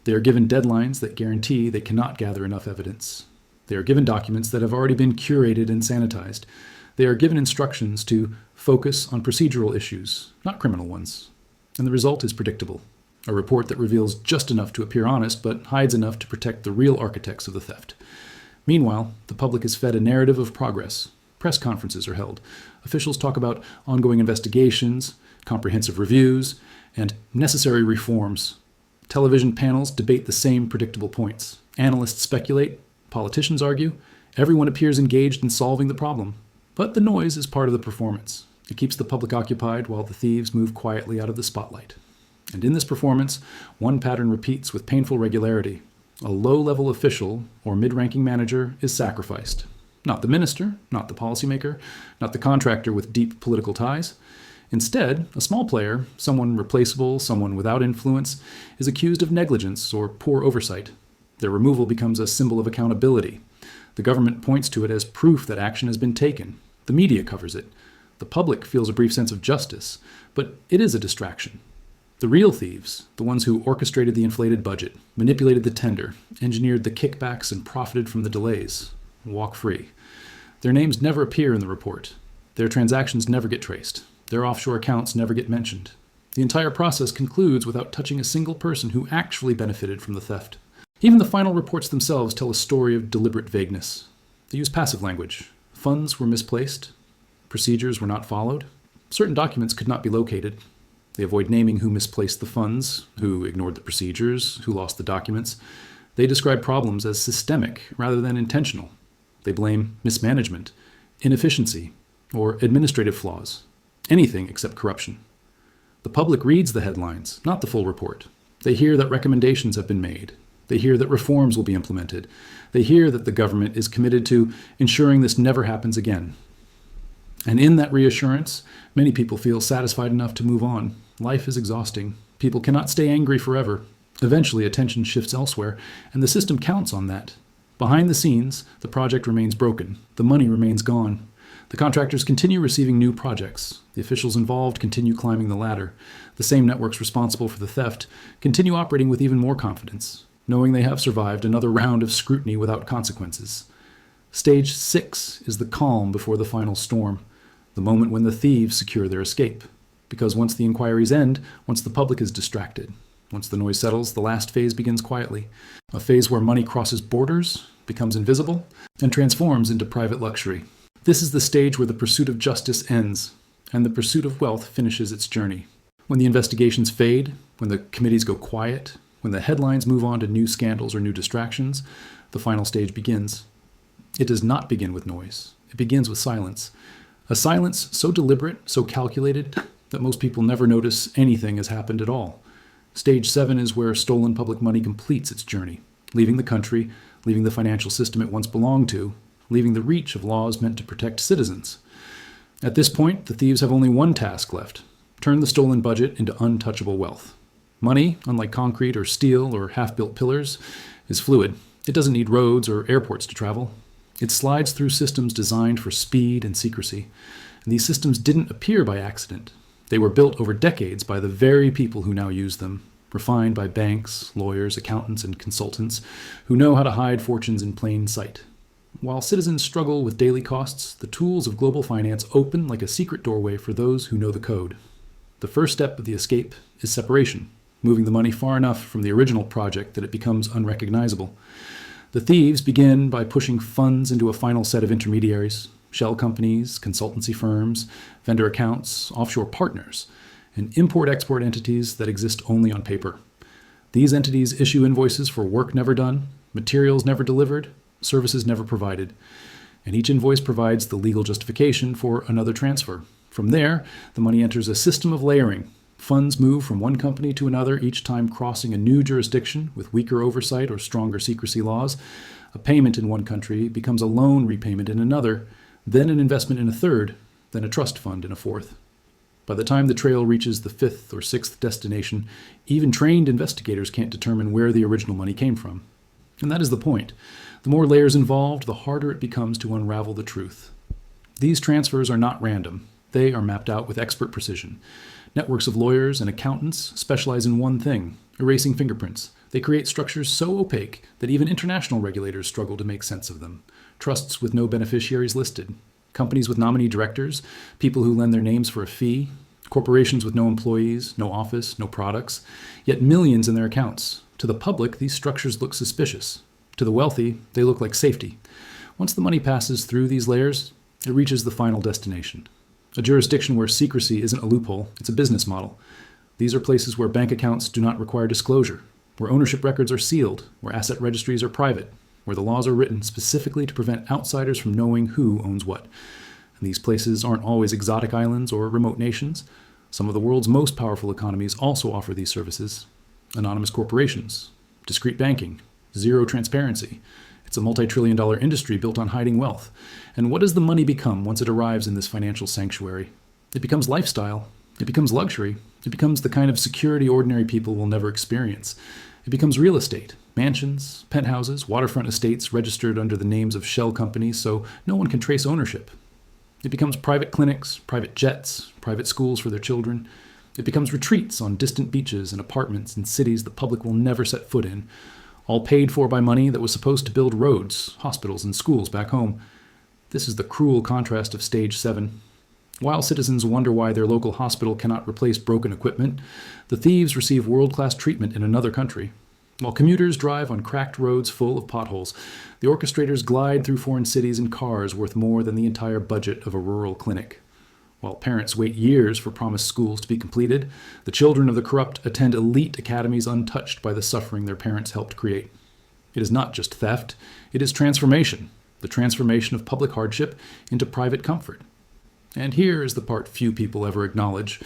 Speaker 1: They are given deadlines that guarantee they cannot gather enough evidence. They are given documents that have already been curated and sanitized. They are given instructions to focus on procedural issues, not criminal ones. And the result is predictable: a report that reveals just enough to appear honest, but hides enough to protect the real architects of the theft. Meanwhile, the public is fed a narrative of progress. Press conferences are held. Officials talk about ongoing investigations, comprehensive reviews, and necessary reforms. Television panels debate the same predictable points. Analysts speculate, politicians argue. Everyone appears engaged in solving the problem. But the noise is part of the performance. It keeps the public occupied while the thieves move quietly out of the spotlight. And in this performance, one pattern repeats with painful regularity. A low-level official or mid-ranking manager is sacrificed. Not the minister, not the policymaker, not the contractor with deep political ties. Instead, a small player, someone replaceable, someone without influence, is accused of negligence or poor oversight. Their removal becomes a symbol of accountability. The government points to it as proof that action has been taken. The media covers it. The public feels a brief sense of justice, but it is a distraction. The real thieves, the ones who orchestrated the inflated budget, manipulated the tender, engineered the kickbacks, and profited from the delays, walk free. Their names never appear in the report. Their transactions never get traced. Their offshore accounts never get mentioned. The entire process concludes without touching a single person who actually benefited from the theft. Even the final reports themselves tell a story of deliberate vagueness. They use passive language. Funds were misplaced. Procedures were not followed. Certain documents could not be located. They avoid naming who misplaced the funds, who ignored the procedures, who lost the documents. They describe problems as systemic rather than intentional. They blame mismanagement, inefficiency, or administrative flaws. Anything except corruption. The public reads the headlines, not the full report. They hear that recommendations have been made. They hear that reforms will be implemented. They hear that the government is committed to ensuring this never happens again. And in that reassurance, many people feel satisfied enough to move on. Life is exhausting. People cannot stay angry forever. Eventually, attention shifts elsewhere, and the system counts on that. Behind the scenes, the project remains broken. The money remains gone. The contractors continue receiving new projects. The officials involved continue climbing the ladder. The same networks responsible for the theft continue operating with even more confidence, knowing they have survived another round of scrutiny without consequences. Stage 6 is the calm before the final storm, the moment when the thieves secure their escape. Because once the inquiries end, once the public is distracted, once the noise settles, the last phase begins quietly. A phase where money crosses borders, becomes invisible, and transforms into private luxury. This is the stage where the pursuit of justice ends, and the pursuit of wealth finishes its journey. When the investigations fade, when the committees go quiet, when the headlines move on to new scandals or new distractions, the final stage begins. It does not begin with noise. It begins with silence. A silence so deliberate, so calculated, that most people never notice anything has happened at all. Stage 7 is where stolen public money completes its journey, leaving the country, leaving the financial system it once belonged to, leaving the reach of laws meant to protect citizens. At this point, the thieves have only one task left: turn the stolen budget into untouchable wealth. Money, unlike concrete or steel or half-built pillars, is fluid. It doesn't need roads or airports to travel. It slides through systems designed for speed and secrecy. And these systems didn't appear by accident. They were built over decades by the very people who now use them, refined by banks, lawyers, accountants, and consultants who know how to hide fortunes in plain sight. While citizens struggle with daily costs, the tools of global finance open like a secret doorway for those who know the code. The first step of the escape is separation, moving the money far enough from the original project that it becomes unrecognizable. The thieves begin by pushing funds into a final set of intermediaries: shell companies, consultancy firms, vendor accounts, offshore partners, and import-export entities that exist only on paper. These entities issue invoices for work never done, materials never delivered, services never provided, and each invoice provides the legal justification for another transfer. From there, the money enters a system of layering. Funds move from one company to another, each time crossing a new jurisdiction with weaker oversight or stronger secrecy laws. A payment in one country becomes a loan repayment in another, then an investment in a third, then a trust fund in a fourth. By the time the trail reaches the fifth or sixth destination, even trained investigators can't determine where the original money came from. And that is the point. The more layers involved, the harder it becomes to unravel the truth. These transfers are not random. They are mapped out with expert precision. Networks of lawyers and accountants specialize in one thing: erasing fingerprints. They create structures so opaque that even international regulators struggle to make sense of them. Trusts with no beneficiaries listed, companies with nominee directors, people who lend their names for a fee, corporations with no employees, no office, no products, yet millions in their accounts. To the public, these structures look suspicious. To the wealthy, they look like safety. Once the money passes through these layers, it reaches the final destination. A jurisdiction where secrecy isn't a loophole, it's a business model. These are places where bank accounts do not require disclosure, where ownership records are sealed, where asset registries are private, where the laws are written specifically to prevent outsiders from knowing who owns what. And these places aren't always exotic islands or remote nations. Some of the world's most powerful economies also offer these services. Anonymous corporations, discrete banking, zero transparency. It's a multi-trillion-dollar industry built on hiding wealth. And what does the money become once it arrives in this financial sanctuary? It becomes lifestyle. It becomes luxury. It becomes the kind of security ordinary people will never experience. It becomes real estate, mansions, penthouses, waterfront estates registered under the names of shell companies so no one can trace ownership. It becomes private clinics, private jets, private schools for their children. It becomes retreats on distant beaches and apartments in cities the public will never set foot in, all paid for by money that was supposed to build roads, hospitals, and schools back home. This is the cruel contrast of Stage 7. While citizens wonder why their local hospital cannot replace broken equipment, the thieves receive world-class treatment in another country. While commuters drive on cracked roads full of potholes, the orchestrators glide through foreign cities in cars worth more than the entire budget of a rural clinic. While parents wait years for promised schools to be completed, the children of the corrupt attend elite academies untouched by the suffering their parents helped create. It is not just theft, it is transformation, the transformation of public hardship into private comfort. And here is the part few people ever acknowledge.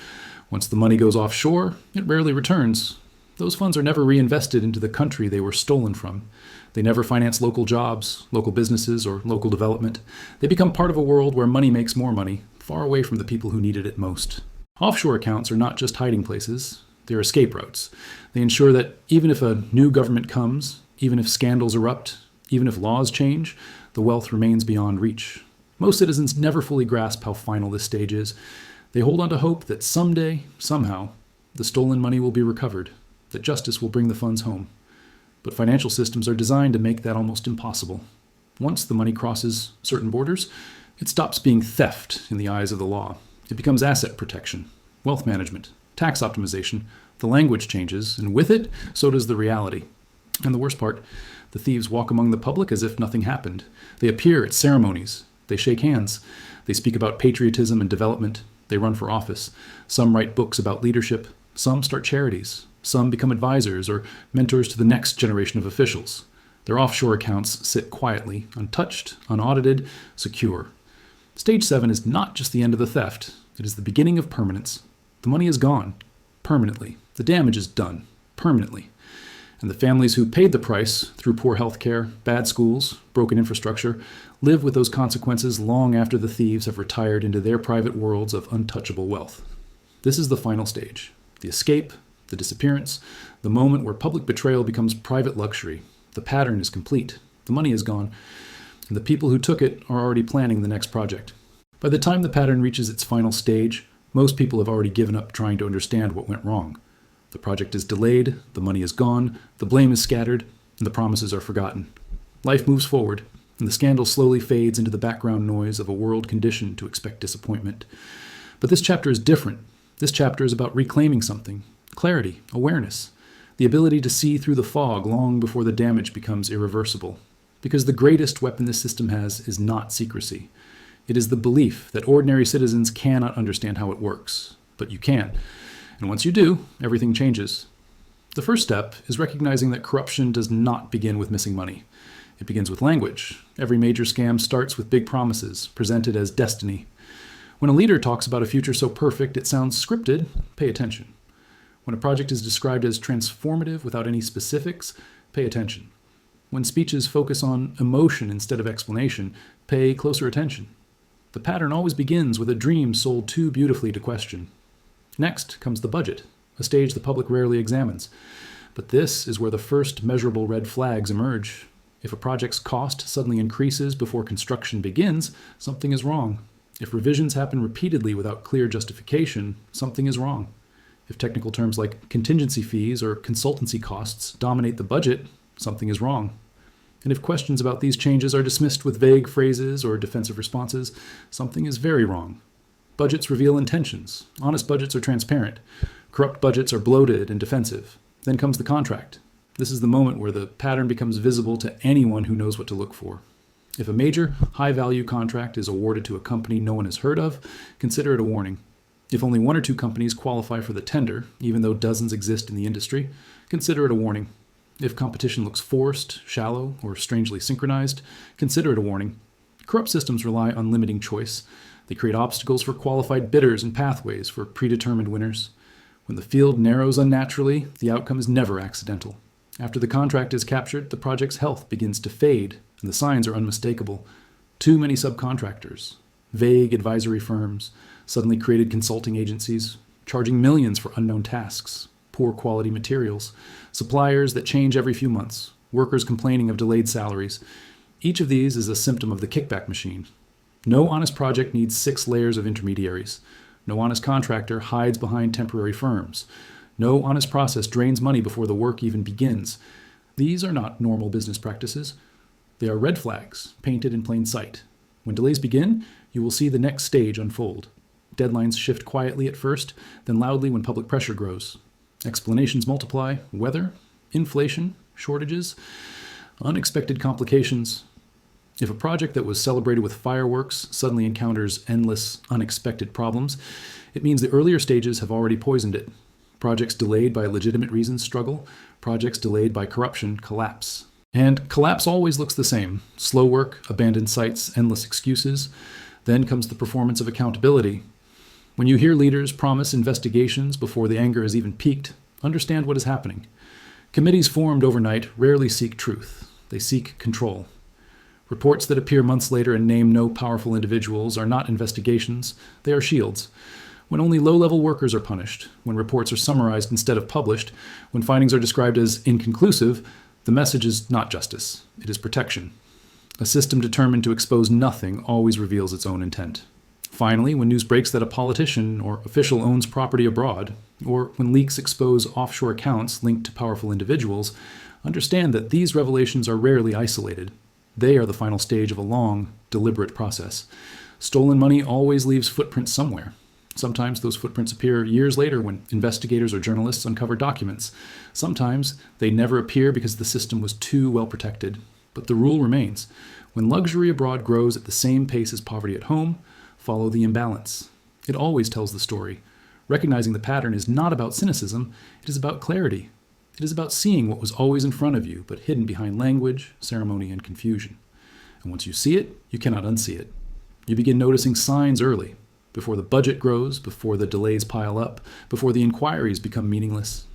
Speaker 1: Once the money goes offshore, it rarely returns. Those funds are never reinvested into the country they were stolen from. They never finance local jobs, local businesses, or local development. They become part of a world where money makes more money, far away from the people who needed it most. Offshore accounts are not just hiding places, they're escape routes. They ensure that even if a new government comes, even if scandals erupt, even if laws change, the wealth remains beyond reach. Most citizens never fully grasp how final this stage is. They hold on to hope that someday, somehow, the stolen money will be recovered, that justice will bring the funds home. But financial systems are designed to make that almost impossible. Once the money crosses certain borders, it stops being theft in the eyes of the law. It becomes asset protection, wealth management, tax optimization. The language changes, and with it, so does the reality. And the worst part, the thieves walk among the public as if nothing happened. They appear at ceremonies. They shake hands. They speak about patriotism and development. They run for office. Some write books about leadership. Some start charities. Some become advisors or mentors to the next generation of officials. Their offshore accounts sit quietly, untouched, unaudited, secure. Stage 7 is not just the end of the theft. It is the beginning of permanence. The money is gone, permanently. The damage is done, permanently. And the families who paid the price through poor health care, bad schools, broken infrastructure, live with those consequences long after the thieves have retired into their private worlds of untouchable wealth. This is the final stage. The escape, the disappearance, the moment where public betrayal becomes private luxury. The pattern is complete. The money is gone. And the people who took it are already planning the next project. By the time the pattern reaches its final stage, most people have already given up trying to understand what went wrong. The project is delayed, the money is gone, the blame is scattered, and the promises are forgotten. Life moves forward, and the scandal slowly fades into the background noise of a world conditioned to expect disappointment. But this chapter is different. This chapter is about reclaiming something: clarity, awareness, the ability to see through the fog long before the damage becomes irreversible. Because the greatest weapon this system has is not secrecy. It is the belief that ordinary citizens cannot understand how it works. But you can. And once you do, everything changes. The first step is recognizing that corruption does not begin with missing money. It begins with language. Every major scam starts with big promises, presented as destiny. When a leader talks about a future so perfect it sounds scripted, pay attention. When a project is described as transformative without any specifics, pay attention. When speeches focus on emotion instead of explanation, pay closer attention. The pattern always begins with a dream sold too beautifully to question. Next comes the budget, a stage the public rarely examines. But this is where the first measurable red flags emerge. If a project's cost suddenly increases before construction begins, something is wrong. If revisions happen repeatedly without clear justification, something is wrong. If technical terms like contingency fees or consultancy costs dominate the budget, something is wrong. And if questions about these changes are dismissed with vague phrases or defensive responses, something is very wrong. Budgets reveal intentions. Honest budgets are transparent. Corrupt budgets are bloated and defensive. Then comes the contract. This is the moment where the pattern becomes visible to anyone who knows what to look for. If a major, high-value contract is awarded to a company no one has heard of, consider it a warning. If only one or two companies qualify for the tender, even though dozens exist in the industry, consider it a warning. If competition looks forced, shallow, or strangely synchronized, consider it a warning. Corrupt systems rely on limiting choice. They create obstacles for qualified bidders and pathways for predetermined winners. When the field narrows unnaturally, the outcome is never accidental. After the contract is captured, the project's health begins to fade, and the signs are unmistakable. Too many subcontractors, vague advisory firms, suddenly created consulting agencies, charging millions for unknown tasks, poor quality materials, suppliers that change every few months, workers complaining of delayed salaries. Each of these is a symptom of the kickback machine. No honest project needs 6 layers of intermediaries. No honest contractor hides behind temporary firms. No honest process drains money before the work even begins. These are not normal business practices. They are red flags, painted in plain sight. When delays begin, you will see the next stage unfold. Deadlines shift quietly at first, then loudly when public pressure grows. Explanations multiply: weather, inflation, shortages, unexpected complications. If a project that was celebrated with fireworks suddenly encounters endless, unexpected problems, it means the earlier stages have already poisoned it. Projects delayed by legitimate reasons struggle. Projects delayed by corruption collapse. And collapse always looks the same: slow work, abandoned sites, endless excuses. Then comes the performance of accountability. When you hear leaders promise investigations before the anger has even peaked, understand what is happening. Committees formed overnight rarely seek truth. They seek control. Reports that appear months later and name no powerful individuals are not investigations, they are shields. When only low-level workers are punished, when reports are summarized instead of published, when findings are described as inconclusive, the message is not justice, it is protection. A system determined to expose nothing always reveals its own intent. Finally, when news breaks that a politician or official owns property abroad, or when leaks expose offshore accounts linked to powerful individuals, understand that these revelations are rarely isolated. They are the final stage of a long, deliberate process. Stolen money always leaves footprints somewhere. Sometimes those footprints appear years later when investigators or journalists uncover documents. Sometimes they never appear because the system was too well protected. But the rule remains: when luxury abroad grows at the same pace as poverty at home, follow the imbalance. It always tells the story. Recognizing the pattern is not about cynicism, it is about clarity. It is about seeing what was always in front of you, but hidden behind language, ceremony, and confusion. And once you see it, you cannot unsee it. You begin noticing signs early, before the budget grows, before the delays pile up, before the inquiries become meaningless.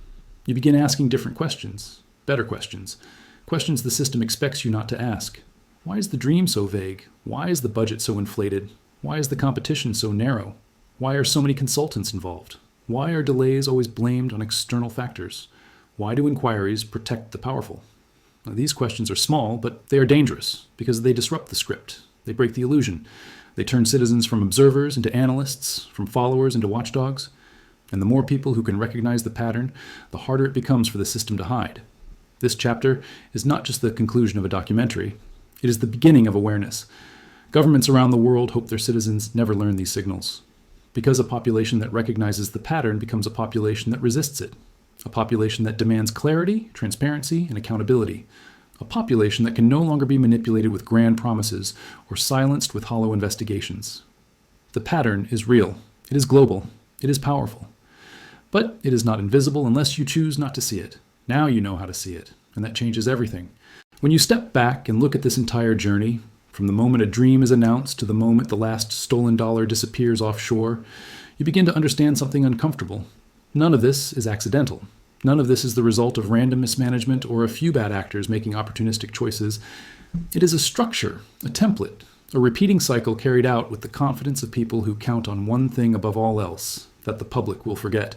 Speaker 1: You begin asking different questions. Better questions. Questions the system expects you not to ask. Why is the dream so vague? Why is the budget so inflated? Why is the competition so narrow? Why are so many consultants involved? Why are delays always blamed on external factors? Why do inquiries protect the powerful? Now, these questions are small, but they are dangerous because they disrupt the script. They break the illusion. They turn citizens from observers into analysts, from followers into watchdogs. And the more people who can recognize the pattern, the harder it becomes for the system to hide. This chapter is not just the conclusion of a documentary. It is the beginning of awareness. Governments around the world hope their citizens never learn these signals, because a population that recognizes the pattern becomes a population that resists it, a population that demands clarity, transparency, and accountability, a population that can no longer be manipulated with grand promises or silenced with hollow investigations. The pattern is real. It is global. It is powerful. But it is not invisible unless you choose not to see it. Now you know how to see it, and that changes everything. When you step back and look at this entire journey, from the moment a dream is announced to the moment the last stolen dollar disappears offshore, you begin to understand something uncomfortable. None of this is accidental. None of this is the result of random mismanagement or a few bad actors making opportunistic choices. It is a structure, a template, a repeating cycle carried out with the confidence of people who count on one thing above all else, that the public will forget.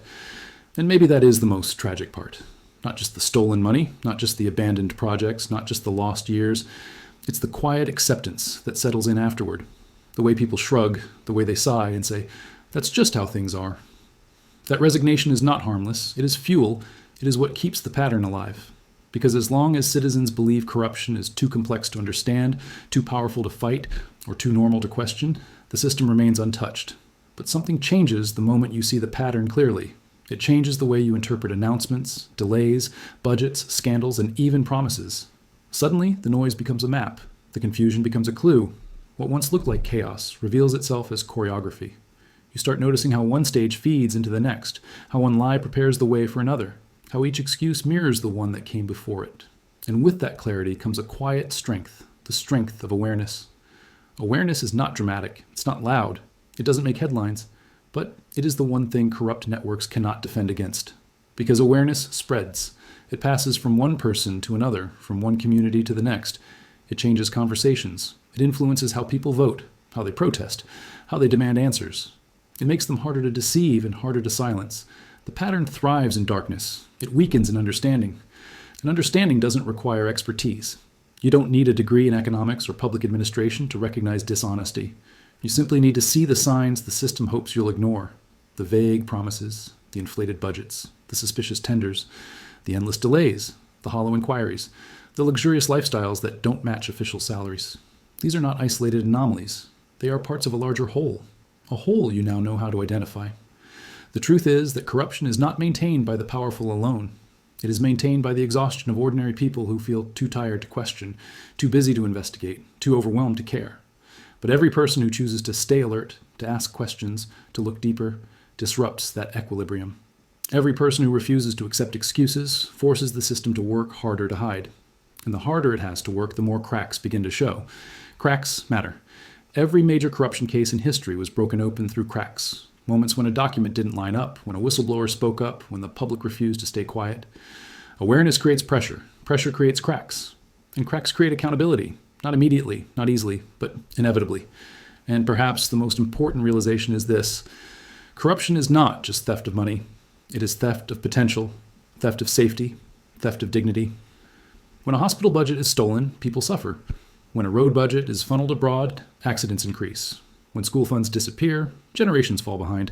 Speaker 1: And maybe that is the most tragic part. Not just the stolen money, not just the abandoned projects, not just the lost years. It's the quiet acceptance that settles in afterward. The way people shrug, the way they sigh and say, "That's just how things are." That resignation is not harmless. It is fuel. It is what keeps the pattern alive. Because as long as citizens believe corruption is too complex to understand, too powerful to fight, or too normal to question, the system remains untouched. But something changes the moment you see the pattern clearly. It changes the way you interpret announcements, delays, budgets, scandals, and even promises. Suddenly, the noise becomes a map. The confusion becomes a clue. What once looked like chaos reveals itself as choreography. You start noticing how one stage feeds into the next, how one lie prepares the way for another, how each excuse mirrors the one that came before it. And with that clarity comes a quiet strength, the strength of awareness. Awareness is not dramatic. It's not loud. It doesn't make headlines. But it is the one thing corrupt networks cannot defend against. Because awareness spreads. It passes from one person to another, from one community to the next. It changes conversations. It influences how people vote, how they protest, how they demand answers. It makes them harder to deceive and harder to silence. The pattern thrives in darkness. It weakens in understanding. And understanding doesn't require expertise. You don't need a degree in economics or public administration to recognize dishonesty. You simply need to see the signs the system hopes you'll ignore. The vague promises, the inflated budgets, the suspicious tenders, the endless delays, the hollow inquiries, the luxurious lifestyles that don't match official salaries. These are not isolated anomalies. They are parts of a larger whole. A whole you now know how to identify. The truth is that corruption is not maintained by the powerful alone. It is maintained by the exhaustion of ordinary people who feel too tired to question, too busy to investigate, too overwhelmed to care. But every person who chooses to stay alert, to ask questions, to look deeper, disrupts that equilibrium. Every person who refuses to accept excuses forces the system to work harder to hide. And the harder it has to work, the more cracks begin to show. Cracks matter. Every major corruption case in history was broken open through cracks. Moments when a document didn't line up, when a whistleblower spoke up, when the public refused to stay quiet. Awareness creates pressure. Pressure creates cracks. And cracks create accountability. Not immediately, not easily, but inevitably. And perhaps the most important realization is this. Corruption is not just theft of money. It is theft of potential, theft of safety, theft of dignity. When a hospital budget is stolen, people suffer. When a road budget is funneled abroad, accidents increase. When school funds disappear, generations fall behind.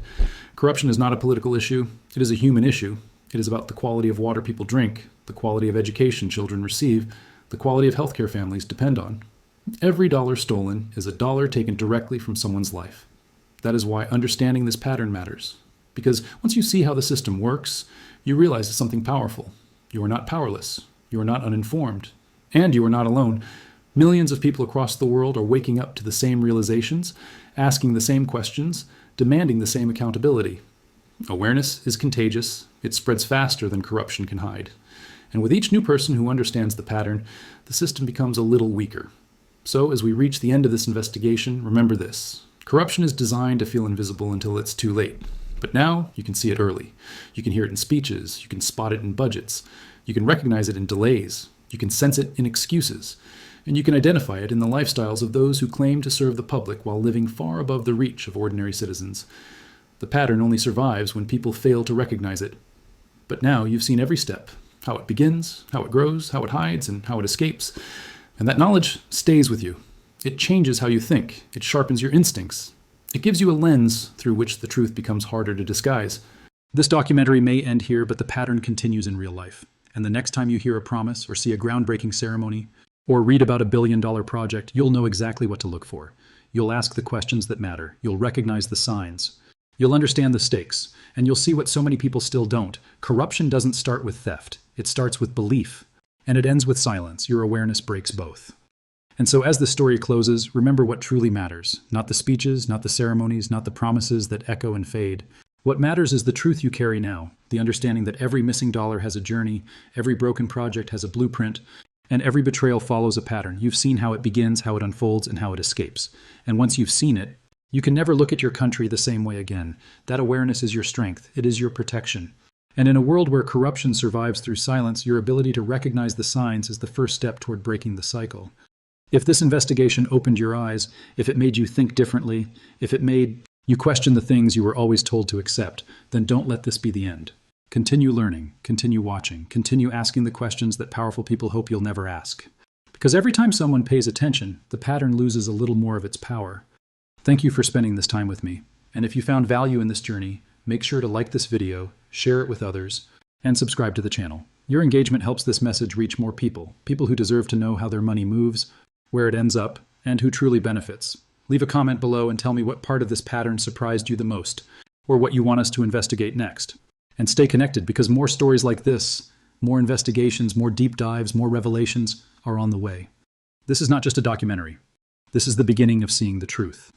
Speaker 1: Corruption is not a political issue. It is a human issue. It is about the quality of water people drink, the quality of education children receive, the quality of healthcare families depend on. Every dollar stolen is a dollar taken directly from someone's life. That is why understanding this pattern matters. Because once you see how the system works, you realize it's something powerful. You are not powerless. You are not uninformed. And you are not alone. Millions of people across the world are waking up to the same realizations, asking the same questions, demanding the same accountability. Awareness is contagious. It spreads faster than corruption can hide. And with each new person who understands the pattern, the system becomes a little weaker. So as we reach the end of this investigation, remember this. Corruption is designed to feel invisible until it's too late. But now you can see it early. You can hear it in speeches. You can spot it in budgets. You can recognize it in delays. You can sense it in excuses. And you can identify it in the lifestyles of those who claim to serve the public while living far above the reach of ordinary citizens. The pattern only survives when people fail to recognize it. But now you've seen every step, how it begins, how it grows, how it hides, and how it escapes. And that knowledge stays with you. It changes how you think. It sharpens your instincts. It gives you a lens through which the truth becomes harder to disguise. This documentary may end here, but the pattern continues in real life. And the next time you hear a promise or see a groundbreaking ceremony or read about a billion-dollar project, you'll know exactly what to look for. You'll ask the questions that matter. You'll recognize the signs. You'll understand the stakes. And you'll see what so many people still don't. Corruption doesn't start with theft. It starts with belief. And it ends with silence. Your awareness breaks both. And so as the story closes, remember what truly matters. Not the speeches, not the ceremonies, not the promises that echo and fade. What matters is the truth you carry now, the understanding that every missing dollar has a journey, every broken project has a blueprint, and every betrayal follows a pattern. You've seen how it begins, how it unfolds, and how it escapes. And once you've seen it, you can never look at your country the same way again. That awareness is your strength. It is your protection. And in a world where corruption survives through silence, your ability to recognize the signs is the first step toward breaking the cycle. If this investigation opened your eyes, if it made you think differently, if it made you question the things you were always told to accept, then don't let this be the end. Continue learning, continue watching, continue asking the questions that powerful people hope you'll never ask. Because every time someone pays attention, the pattern loses a little more of its power. Thank you for spending this time with me. And if you found value in this journey, make sure to like this video, share it with others, and subscribe to the channel. Your engagement helps this message reach more people, people who deserve to know how their money moves, where it ends up, and who truly benefits. Leave a comment below and tell me what part of this pattern surprised you the most, or what you want us to investigate next. And stay connected, because more stories like this, more investigations, more deep dives, more revelations are on the way. This is not just a documentary. This is the beginning of seeing the truth.